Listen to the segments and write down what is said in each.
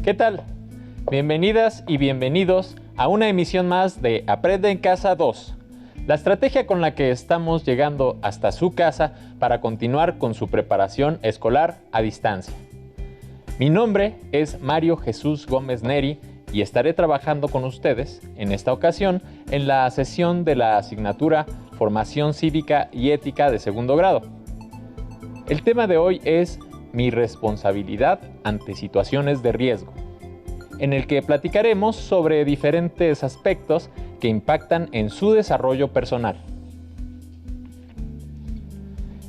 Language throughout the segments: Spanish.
¿Qué tal? Bienvenidas y bienvenidos a una emisión más de Aprende en Casa 2, la estrategia con la que estamos llegando hasta su casa para continuar con su preparación escolar a distancia. Mi nombre es Mario Jesús Gómez Neri y estaré trabajando con ustedes, en esta ocasión, en la sesión de la asignatura Formación Cívica y Ética de segundo grado. El tema de hoy es mi responsabilidad ante situaciones de riesgo, en el que platicaremos sobre diferentes aspectos que impactan en su desarrollo personal.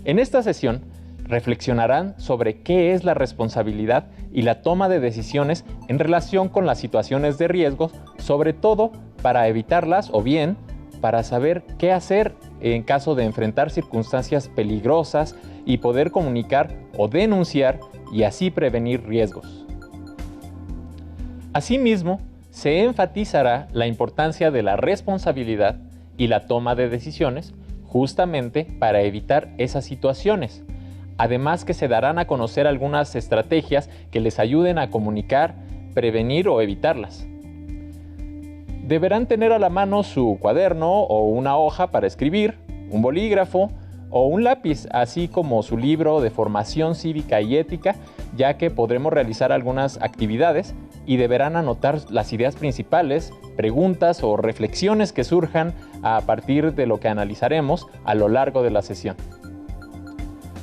En esta sesión reflexionarán sobre qué es la responsabilidad y la toma de decisiones en relación con las situaciones de riesgo, sobre todo para evitarlas o bien para saber qué hacer en caso de enfrentar circunstancias peligrosas y poder comunicar o denunciar y así prevenir riesgos. Asimismo, se enfatizará la importancia de la responsabilidad y la toma de decisiones justamente para evitar esas situaciones. Además que se darán a conocer algunas estrategias que les ayuden a comunicar, prevenir o evitarlas. Deberán tener a la mano su cuaderno o una hoja para escribir, un bolígrafo o un lápiz, así como su libro de formación cívica y ética, ya que podremos realizar algunas actividades y deberán anotar las ideas principales, preguntas o reflexiones que surjan a partir de lo que analizaremos a lo largo de la sesión.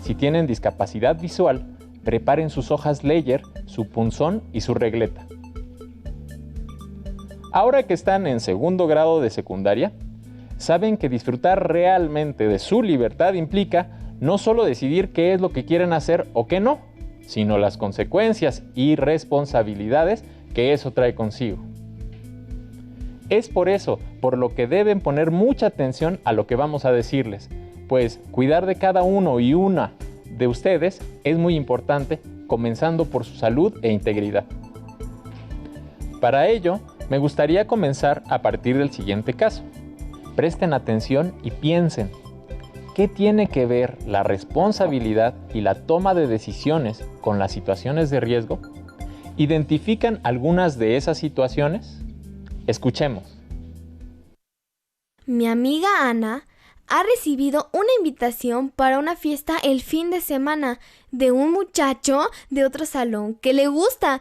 Si tienen discapacidad visual, preparen sus hojas Ledger, su punzón y su regleta. Ahora que están en segundo grado de secundaria, saben que disfrutar realmente de su libertad implica no solo decidir qué es lo que quieren hacer o qué no, sino las consecuencias y responsabilidades que eso trae consigo. Es por eso por lo que deben poner mucha atención a lo que vamos a decirles, pues cuidar de cada uno y una de ustedes es muy importante, comenzando por su salud e integridad. Para ello, me gustaría comenzar a partir del siguiente caso. Presten atención y piensen, ¿qué tiene que ver la responsabilidad y la toma de decisiones con las situaciones de riesgo? ¿Identifican algunas de esas situaciones? Escuchemos. Mi amiga Ana ha recibido una invitación para una fiesta el fin de semana de un muchacho de otro salón que le gusta,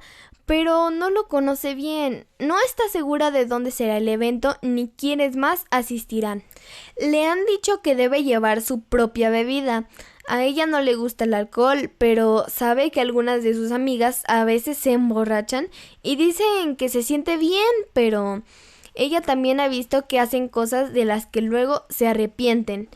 pero no lo conoce bien. No está segura de dónde será el evento ni quiénes más asistirán. Le han dicho que debe llevar su propia bebida. A ella no le gusta el alcohol, pero sabe que algunas de sus amigas a veces se emborrachan y dicen que se siente bien, pero ella también ha visto que hacen cosas de las que luego se arrepienten.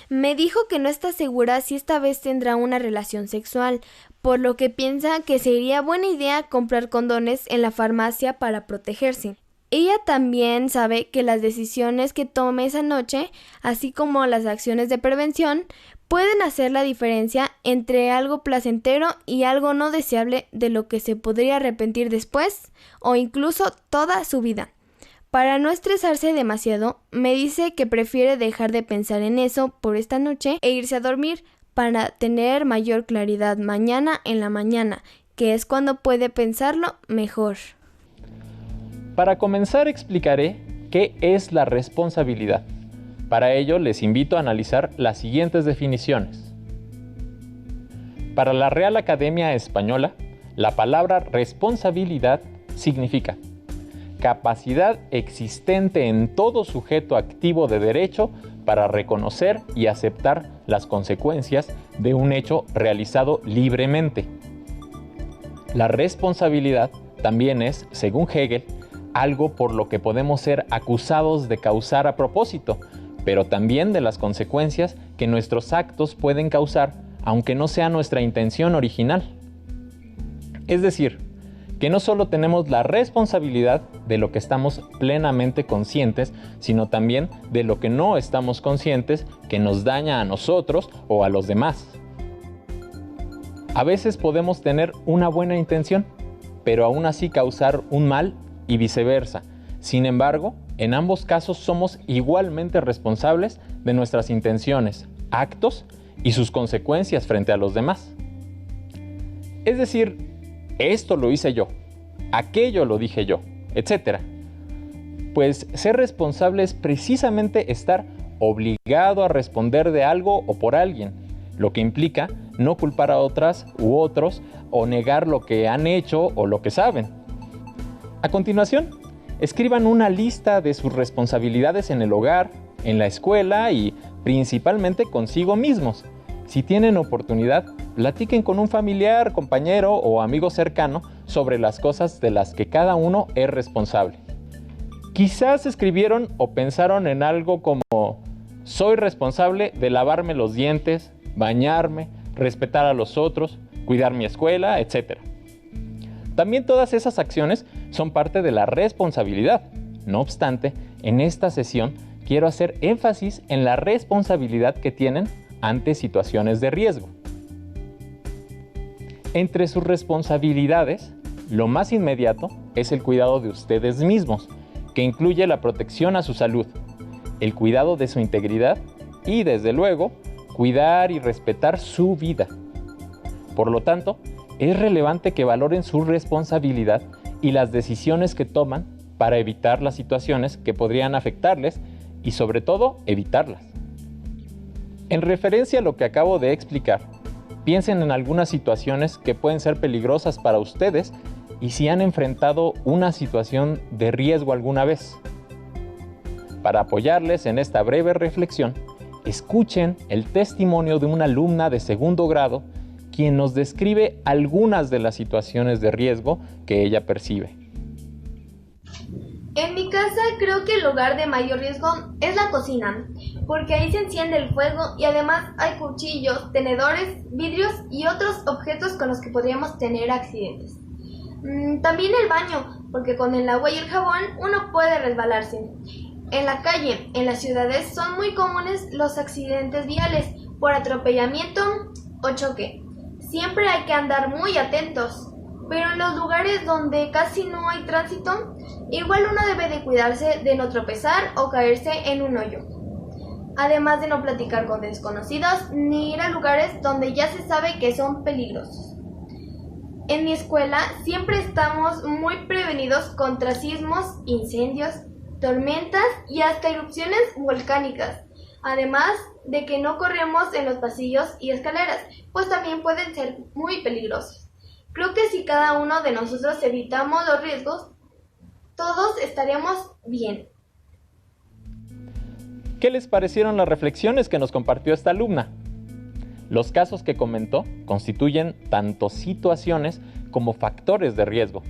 Me dijo que no está segura si esta vez tendrá una relación sexual, por lo que piensa que sería buena idea comprar condones en la farmacia para protegerse. Ella también sabe que las decisiones que tome esa noche, así como las acciones de prevención, pueden hacer la diferencia entre algo placentero y algo no deseable de lo que se podría arrepentir después o incluso toda su vida. Para no estresarse demasiado, me dice que prefiere dejar de pensar en eso por esta noche e irse a dormir para tener mayor claridad mañana en la mañana, que es cuando puede pensarlo mejor. Para comenzar explicaré qué es la responsabilidad. Para ello les invito a analizar las siguientes definiciones. Para la Real Academia Española, la palabra responsabilidad significa capacidad existente en todo sujeto activo de derecho para reconocer y aceptar las consecuencias de un hecho realizado libremente. La responsabilidad también es, según Hegel, algo por lo que podemos ser acusados de causar a propósito, pero también de las consecuencias que nuestros actos pueden causar, aunque no sea nuestra intención original. Es decir, que no solo tenemos la responsabilidad de lo que estamos plenamente conscientes, sino también de lo que no estamos conscientes que nos daña a nosotros o a los demás. A veces podemos tener una buena intención, pero aún así causar un mal y viceversa. Sin embargo, en ambos casos somos igualmente responsables de nuestras intenciones, actos y sus consecuencias frente a los demás. Es decir, esto lo hice yo, aquello lo dije yo, etc. Pues ser responsable es precisamente estar obligado a responder de algo o por alguien, lo que implica no culpar a otras u otros o negar lo que han hecho o lo que saben. A continuación, escriban una lista de sus responsabilidades en el hogar, en la escuela y principalmente consigo mismos. Si tienen oportunidad, platiquen con un familiar, compañero o amigo cercano sobre las cosas de las que cada uno es responsable. Quizás escribieron o pensaron en algo como: soy responsable de lavarme los dientes, bañarme, respetar a los otros, cuidar mi escuela, etc. También todas esas acciones son parte de la responsabilidad. No obstante, en esta sesión quiero hacer énfasis en la responsabilidad que tienen ante situaciones de riesgo. Entre sus responsabilidades, lo más inmediato es el cuidado de ustedes mismos, que incluye la protección a su salud, el cuidado de su integridad y, desde luego, cuidar y respetar su vida. Por lo tanto, es relevante que valoren su responsabilidad y las decisiones que toman para evitar las situaciones que podrían afectarles y, sobre todo, evitarlas. En referencia a lo que acabo de explicar, piensen en algunas situaciones que pueden ser peligrosas para ustedes y si han enfrentado una situación de riesgo alguna vez. Para apoyarles en esta breve reflexión, escuchen el testimonio de una alumna de segundo grado quien nos describe algunas de las situaciones de riesgo que ella percibe. En mi casa creo que el lugar de mayor riesgo es la cocina, porque ahí se enciende el fuego y además hay cuchillos, tenedores, vidrios y otros objetos con los que podríamos tener accidentes. También el baño, porque con el agua y el jabón uno puede resbalarse. En la calle, en las ciudades, son muy comunes los accidentes viales por atropellamiento o choque. Siempre hay que andar muy atentos, pero en los lugares donde casi no hay tránsito, igual uno debe de cuidarse de no tropezar o caerse en un hoyo. Además de no platicar con desconocidos ni ir a lugares donde ya se sabe que son peligrosos. En mi escuela siempre estamos muy prevenidos contra sismos, incendios, tormentas y hasta erupciones volcánicas. Además de que no corremos en los pasillos y escaleras, pues también pueden ser muy peligrosos. Creo que si cada uno de nosotros evitamos los riesgos, todos estaríamos bien. ¿Qué les parecieron las reflexiones que nos compartió esta alumna? Los casos que comentó constituyen tanto situaciones como factores de riesgo.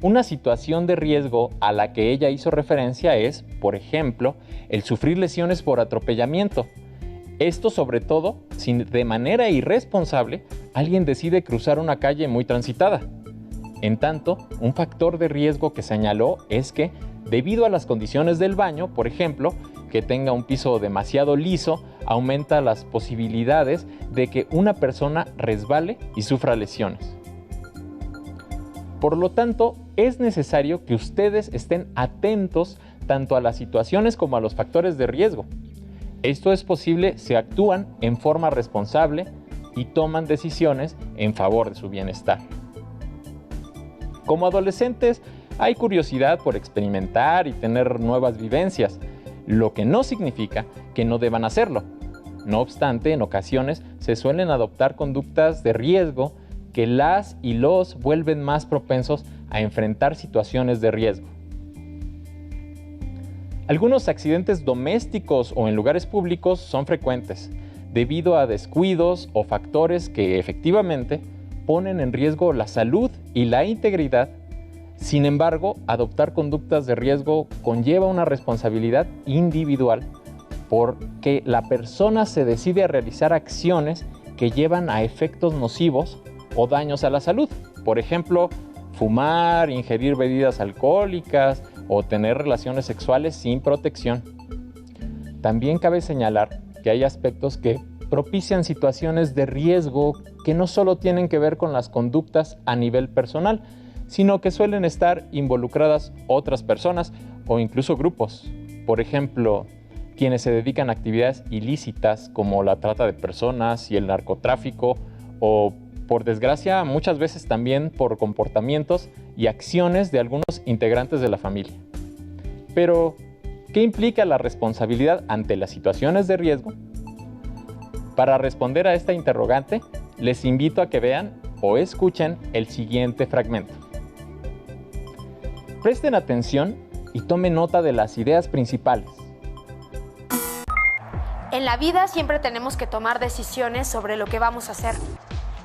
Una situación de riesgo a la que ella hizo referencia es, por ejemplo, el sufrir lesiones por atropellamiento. Esto sobre todo si de manera irresponsable alguien decide cruzar una calle muy transitada. En tanto, un factor de riesgo que señaló es que, debido a las condiciones del baño, por ejemplo, que tenga un piso demasiado liso, aumenta las posibilidades de que una persona resbale y sufra lesiones. Por lo tanto, es necesario que ustedes estén atentos tanto a las situaciones como a los factores de riesgo. Esto es posible si actúan en forma responsable y toman decisiones en favor de su bienestar. Como adolescentes, hay curiosidad por experimentar y tener nuevas vivencias, lo que no significa que no deban hacerlo. No obstante, en ocasiones se suelen adoptar conductas de riesgo que las y los vuelven más propensos a enfrentar situaciones de riesgo. Algunos accidentes domésticos o en lugares públicos son frecuentes, debido a descuidos o factores que efectivamente ponen en riesgo la salud y la integridad. Sin embargo, adoptar conductas de riesgo conlleva una responsabilidad individual porque la persona se decide a realizar acciones que llevan a efectos nocivos o daños a la salud. Por ejemplo, fumar, ingerir bebidas alcohólicas o tener relaciones sexuales sin protección. También cabe señalar que hay aspectos que propician situaciones de riesgo que no solo tienen que ver con las conductas a nivel personal, sino que suelen estar involucradas otras personas o incluso grupos. Por ejemplo, quienes se dedican a actividades ilícitas como la trata de personas y el narcotráfico, o por desgracia muchas veces también por comportamientos y acciones de algunos integrantes de la familia. Pero, ¿qué implica la responsabilidad ante las situaciones de riesgo? Para responder a esta interrogante, les invito a que vean o escuchen el siguiente fragmento. Presten atención y tomen nota de las ideas principales. En la vida siempre tenemos que tomar decisiones sobre lo que vamos a hacer.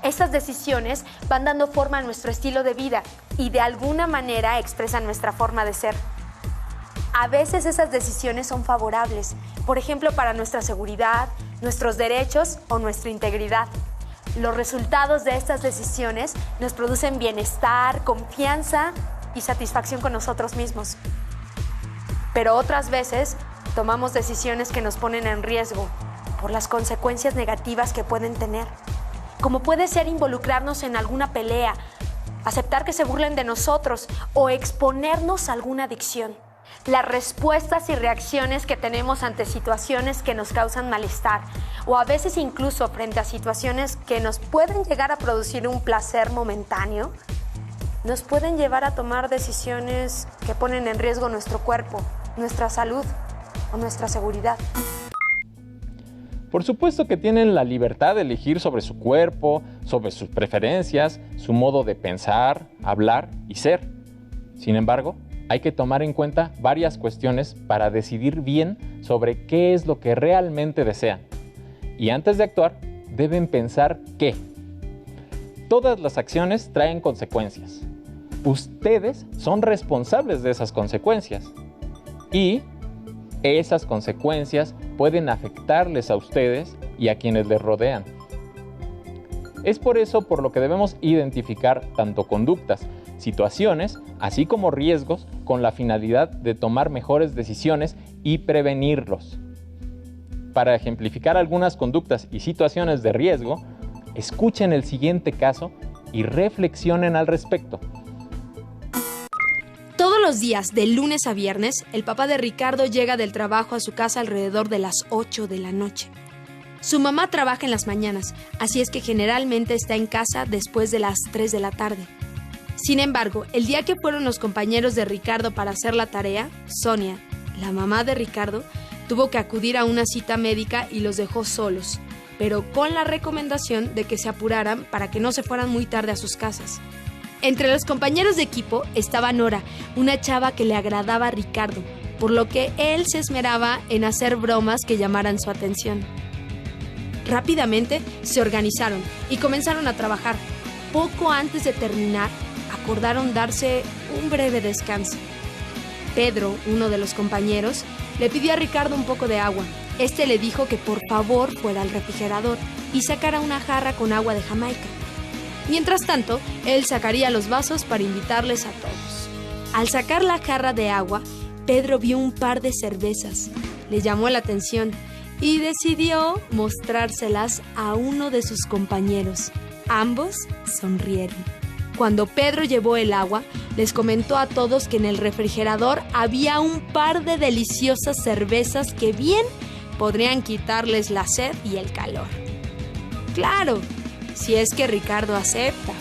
Estas decisiones van dando forma a nuestro estilo de vida y de alguna manera expresan nuestra forma de ser. A veces esas decisiones son favorables, por ejemplo, para nuestra seguridad, nuestros derechos o nuestra integridad. Los resultados de estas decisiones nos producen bienestar, confianza y satisfacción con nosotros mismos. Pero otras veces tomamos decisiones que nos ponen en riesgo por las consecuencias negativas que pueden tener, como puede ser involucrarnos en alguna pelea, aceptar que se burlen de nosotros o exponernos a alguna adicción. Las respuestas y reacciones que tenemos ante situaciones que nos causan malestar o a veces incluso frente a situaciones que nos pueden llegar a producir un placer momentáneo, nos pueden llevar a tomar decisiones que ponen en riesgo nuestro cuerpo, nuestra salud o nuestra seguridad. Por supuesto que tienen la libertad de elegir sobre su cuerpo, sobre sus preferencias, su modo de pensar, hablar y ser. Sin embargo, hay que tomar en cuenta varias cuestiones para decidir bien sobre qué es lo que realmente desean. Y antes de actuar, deben pensar que todas las acciones traen consecuencias. Ustedes son responsables de esas consecuencias. Y esas consecuencias pueden afectarles a ustedes y a quienes les rodean. Es por eso por lo que debemos identificar tanto conductas, situaciones, así como riesgos con la finalidad de tomar mejores decisiones y prevenirlos. Para ejemplificar algunas conductas y situaciones de riesgo, escuchen el siguiente caso y reflexionen al respecto. Todos los días, de lunes a viernes, el papá de Ricardo llega del trabajo a su casa alrededor de las 8 de la noche. Su mamá trabaja en las mañanas, así es que generalmente está en casa después de las 3 de la tarde. Sin embargo, el día que fueron los compañeros de Ricardo para hacer la tarea, Sonia, la mamá de Ricardo, tuvo que acudir a una cita médica y los dejó solos, pero con la recomendación de que se apuraran para que no se fueran muy tarde a sus casas. Entre los compañeros de equipo estaba Nora, una chava que le agradaba a Ricardo, por lo que él se esmeraba en hacer bromas que llamaran su atención. Rápidamente se organizaron y comenzaron a trabajar. Poco antes de terminar, acordaron darse un breve descanso. Pedro, uno de los compañeros, le pidió a Ricardo un poco de agua. Este le dijo que por favor fuera al refrigerador y sacara una jarra con agua de Jamaica. Mientras tanto, él sacaría los vasos para invitarles a todos. Al sacar la jarra de agua, Pedro vio un par de cervezas. Le llamó la atención y decidió mostrárselas a uno de sus compañeros. Ambos sonrieron. Cuando Pedro llevó el agua, les comentó a todos que en el refrigerador había un par de deliciosas cervezas que bien podrían quitarles la sed y el calor. Claro, si es que Ricardo acepta.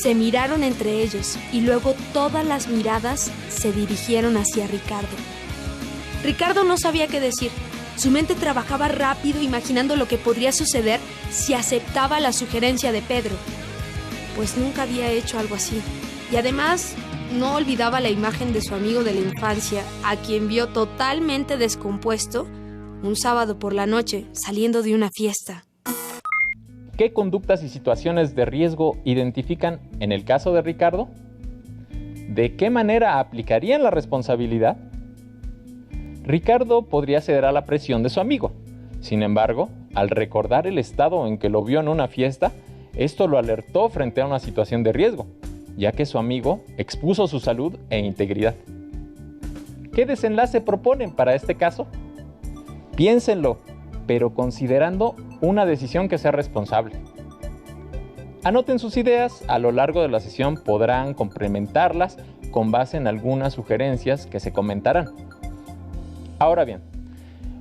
Se miraron entre ellos y luego todas las miradas se dirigieron hacia Ricardo. Ricardo no sabía qué decir. Su mente trabajaba rápido imaginando lo que podría suceder si aceptaba la sugerencia de Pedro, pues nunca había hecho algo así. Y además, no olvidaba la imagen de su amigo de la infancia, a quien vio totalmente descompuesto un sábado por la noche, saliendo de una fiesta. ¿Qué conductas y situaciones de riesgo identifican en el caso de Ricardo? ¿De qué manera aplicarían la responsabilidad? Ricardo podría ceder a la presión de su amigo. Sin embargo, al recordar el estado en que lo vio en una fiesta, esto lo alertó frente a una situación de riesgo, ya que su amigo expuso su salud e integridad. ¿Qué desenlace proponen para este caso? Piénsenlo, pero considerando una decisión que sea responsable. Anoten sus ideas, a lo largo de la sesión podrán complementarlas con base en algunas sugerencias que se comentarán. Ahora bien,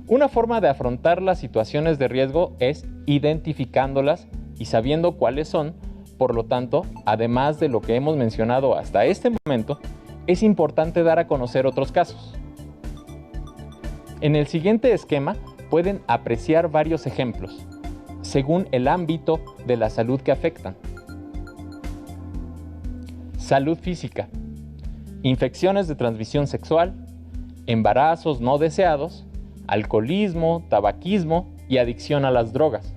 una forma de afrontar las situaciones de riesgo es identificándolas y sabiendo cuáles son Por lo tanto, además de lo que hemos mencionado hasta este momento, es importante dar a conocer otros casos. En el siguiente esquema pueden apreciar varios ejemplos, según el ámbito de la salud que afectan. Salud física: infecciones de transmisión sexual, embarazos no deseados, alcoholismo, tabaquismo y adicción a las drogas,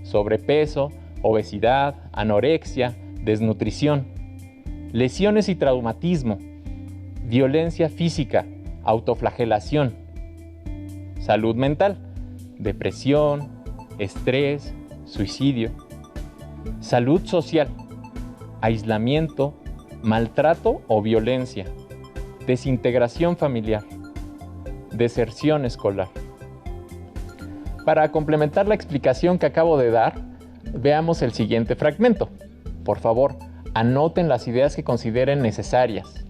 sobrepeso, obesidad, anorexia, desnutrición, lesiones y traumatismo, violencia física, autoflagelación, salud mental, depresión, estrés, suicidio, salud social, aislamiento, maltrato o violencia, desintegración familiar, deserción escolar. Para complementar la explicación que acabo de dar, veamos el siguiente fragmento. Por favor, anoten las ideas que consideren necesarias.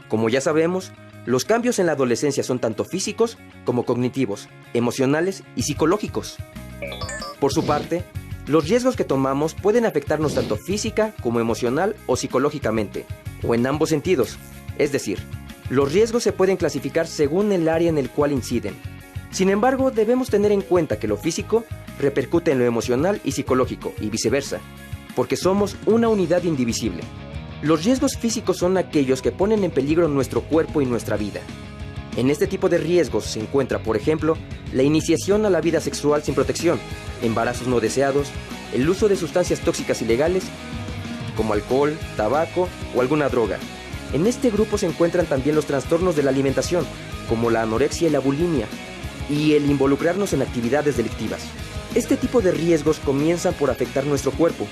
Como ya sabemos, los cambios en la adolescencia son tanto físicos como cognitivos, emocionales y psicológicos. Por su parte, los riesgos que tomamos pueden afectarnos tanto física como emocional o psicológicamente, o en ambos sentidos. Es decir, los riesgos se pueden clasificar según el área en el cual inciden. Sin embargo, debemos tener en cuenta que lo físico repercute en lo emocional y psicológico, y viceversa, porque somos una unidad indivisible. Los riesgos físicos son aquellos que ponen en peligro nuestro cuerpo y nuestra vida. En este tipo de riesgos se encuentra, por ejemplo, la iniciación a la vida sexual sin protección, embarazos no deseados, el uso de sustancias tóxicas ilegales, como alcohol, tabaco o alguna droga. En este grupo se encuentran también los trastornos de la alimentación, como la anorexia y la bulimia, y el involucrarnos en actividades delictivas. Este tipo de riesgos comienzan por afectar nuestro cuerpo,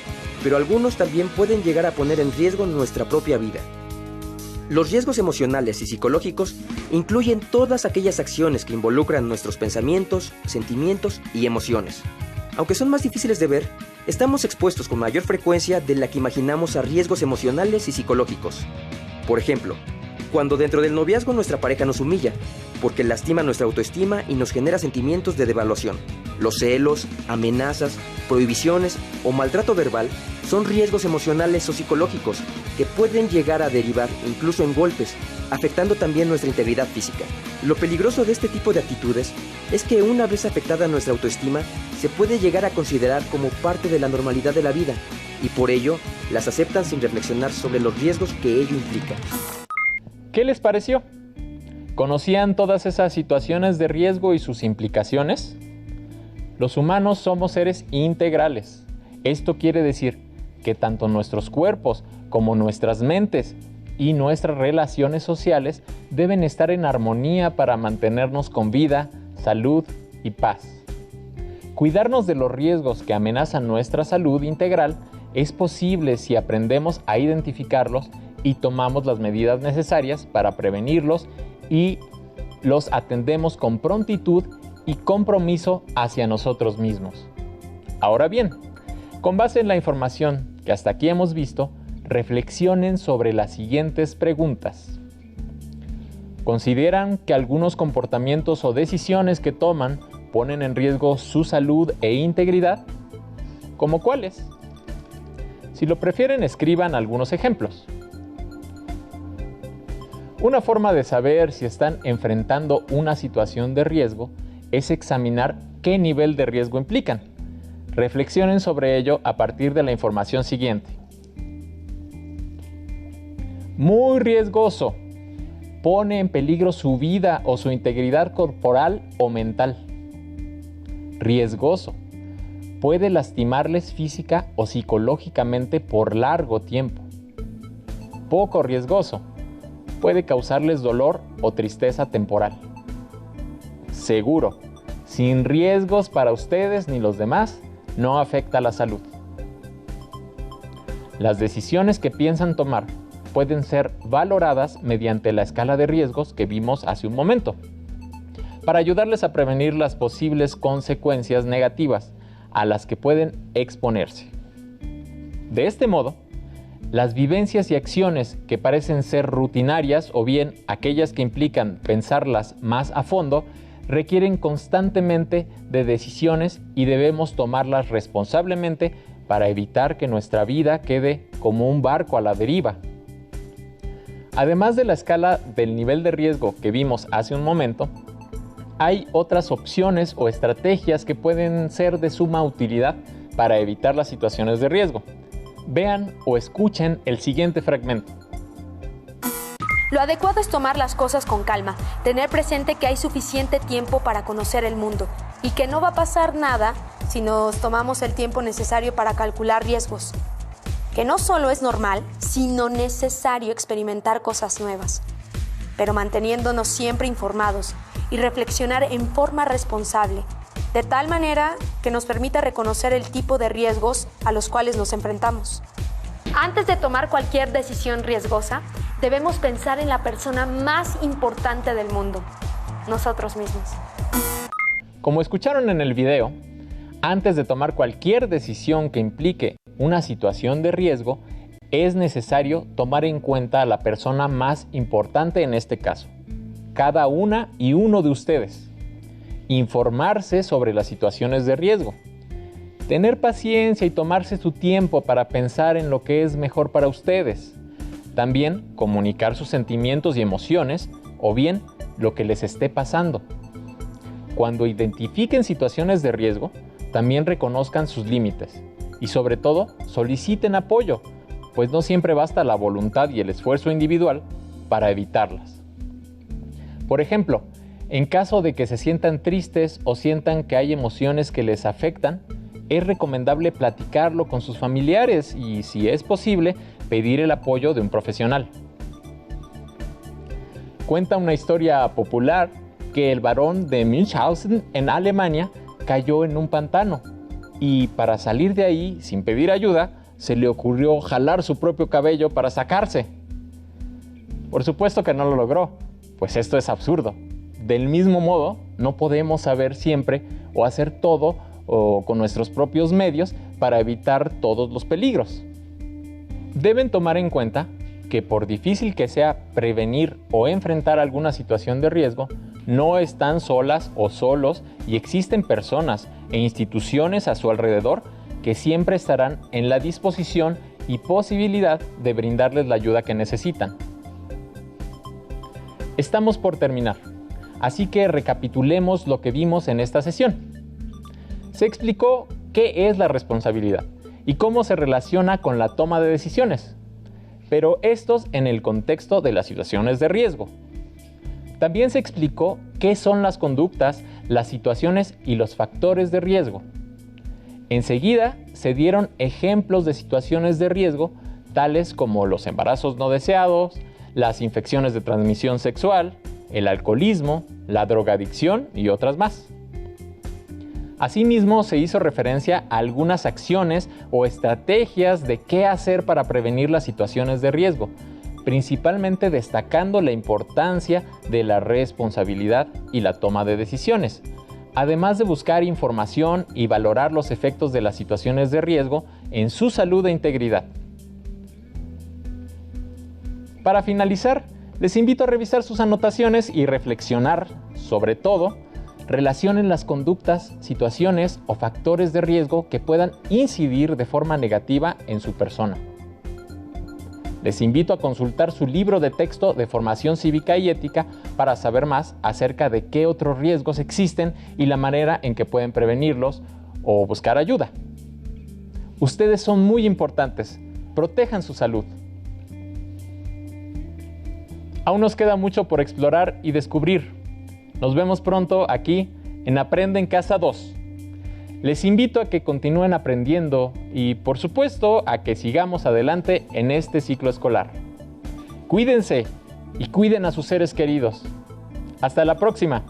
pero algunos también pueden llegar a poner en riesgo nuestra propia vida. Los riesgos emocionales y psicológicos incluyen todas aquellas acciones que involucran nuestros pensamientos, sentimientos y emociones. Aunque son más difíciles de ver, estamos expuestos con mayor frecuencia de la que imaginamos a riesgos emocionales y psicológicos. Por ejemplo, cuando dentro del noviazgo nuestra pareja nos humilla, porque lastima nuestra autoestima y nos genera sentimientos de devaluación. Los celos, amenazas, prohibiciones o maltrato verbal son riesgos emocionales o psicológicos que pueden llegar a derivar incluso en golpes, afectando también nuestra integridad física. Lo peligroso de este tipo de actitudes es que una vez afectada nuestra autoestima, se puede llegar a considerar como parte de la normalidad de la vida y por ello las aceptan sin reflexionar sobre los riesgos que ello implica. ¿Qué les pareció? ¿Conocían todas esas situaciones de riesgo y sus implicaciones? Los humanos somos seres integrales. Esto quiere decir que tanto nuestros cuerpos como nuestras mentes y nuestras relaciones sociales deben estar en armonía para mantenernos con vida, salud y paz. Cuidarnos de los riesgos que amenazan nuestra salud integral es posible si aprendemos a identificarlos y tomamos las medidas necesarias para prevenirlos y los atendemos con prontitud y compromiso hacia nosotros mismos. Ahora bien, con base en la información que hasta aquí hemos visto, reflexionen sobre las siguientes preguntas. ¿Consideran que algunos comportamientos o decisiones que toman ponen en riesgo su salud e integridad? ¿Cómo cuáles? Si lo prefieren, escriban algunos ejemplos. Una forma de saber si están enfrentando una situación de riesgo es examinar qué nivel de riesgo implican. Reflexionen sobre ello a partir de la información siguiente. Muy riesgoso. Pone en peligro su vida o su integridad corporal o mental. Riesgoso. Puede lastimarles física o psicológicamente por largo tiempo. Poco riesgoso. Puede causarles dolor o tristeza temporal. Seguro, sin riesgos para ustedes ni los demás, no afecta la salud. Las decisiones que piensan tomar pueden ser valoradas mediante la escala de riesgos que vimos hace un momento, para ayudarles a prevenir las posibles consecuencias negativas a las que pueden exponerse. De este modo, las vivencias y acciones que parecen ser rutinarias o bien aquellas que implican pensarlas más a fondo requieren constantemente de decisiones y debemos tomarlas responsablemente para evitar que nuestra vida quede como un barco a la deriva. Además de la escala del nivel de riesgo que vimos hace un momento, hay otras opciones o estrategias que pueden ser de suma utilidad para evitar las situaciones de riesgo. Vean o escuchen el siguiente fragmento. Lo adecuado es tomar las cosas con calma, tener presente que hay suficiente tiempo para conocer el mundo y que no va a pasar nada si nos tomamos el tiempo necesario para calcular riesgos. Que no solo es normal, sino necesario experimentar cosas nuevas, pero manteniéndonos siempre informados y reflexionar en forma responsable, de tal manera que nos permita reconocer el tipo de riesgos a los cuales nos enfrentamos. Antes de tomar cualquier decisión riesgosa, debemos pensar en la persona más importante del mundo, nosotros mismos. Como escucharon en el video, antes de tomar cualquier decisión que implique una situación de riesgo, es necesario tomar en cuenta a la persona más importante en este caso, cada una y uno de ustedes. Informarse sobre las situaciones de riesgo. Tener paciencia y tomarse su tiempo para pensar en lo que es mejor para ustedes. También comunicar sus sentimientos y emociones, o bien lo que les esté pasando. Cuando identifiquen situaciones de riesgo, también reconozcan sus límites y sobre todo soliciten apoyo, pues no siempre basta la voluntad y el esfuerzo individual para evitarlas. Por ejemplo, en caso de que se sientan tristes o sientan que hay emociones que les afectan, es recomendable platicarlo con sus familiares y, si es posible, pedir el apoyo de un profesional. Cuenta una historia popular que el barón de Münchhausen en Alemania cayó en un pantano y para salir de ahí sin pedir ayuda se le ocurrió jalar su propio cabello para sacarse. Por supuesto que no lo logró, pues esto es absurdo. Del mismo modo, no podemos saber siempre o hacer todo o con nuestros propios medios para evitar todos los peligros. Deben tomar en cuenta que por difícil que sea prevenir o enfrentar alguna situación de riesgo, no están solas o solos y existen personas e instituciones a su alrededor que siempre estarán en la disposición y posibilidad de brindarles la ayuda que necesitan. Estamos por terminar, así que recapitulemos lo que vimos en esta sesión. Se explicó qué es la responsabilidad y cómo se relaciona con la toma de decisiones, pero estos en el contexto de las situaciones de riesgo. También se explicó qué son las conductas, las situaciones y los factores de riesgo. Enseguida se dieron ejemplos de situaciones de riesgo, tales como los embarazos no deseados, las infecciones de transmisión sexual, el alcoholismo, la drogadicción y otras más. Asimismo, se hizo referencia a algunas acciones o estrategias de qué hacer para prevenir las situaciones de riesgo, principalmente destacando la importancia de la responsabilidad y la toma de decisiones, además de buscar información y valorar los efectos de las situaciones de riesgo en su salud e integridad. Para finalizar, les invito a revisar sus anotaciones y reflexionar, sobre todo, relacionen las conductas, situaciones o factores de riesgo que puedan incidir de forma negativa en su persona. Les invito a consultar su libro de texto de formación cívica y ética para saber más acerca de qué otros riesgos existen y la manera en que pueden prevenirlos o buscar ayuda. Ustedes son muy importantes. Protejan su salud. Aún nos queda mucho por explorar y descubrir. Nos vemos pronto aquí en Aprende en Casa 2. Les invito a que continúen aprendiendo y, por supuesto, a que sigamos adelante en este ciclo escolar. Cuídense y cuiden a sus seres queridos. Hasta la próxima.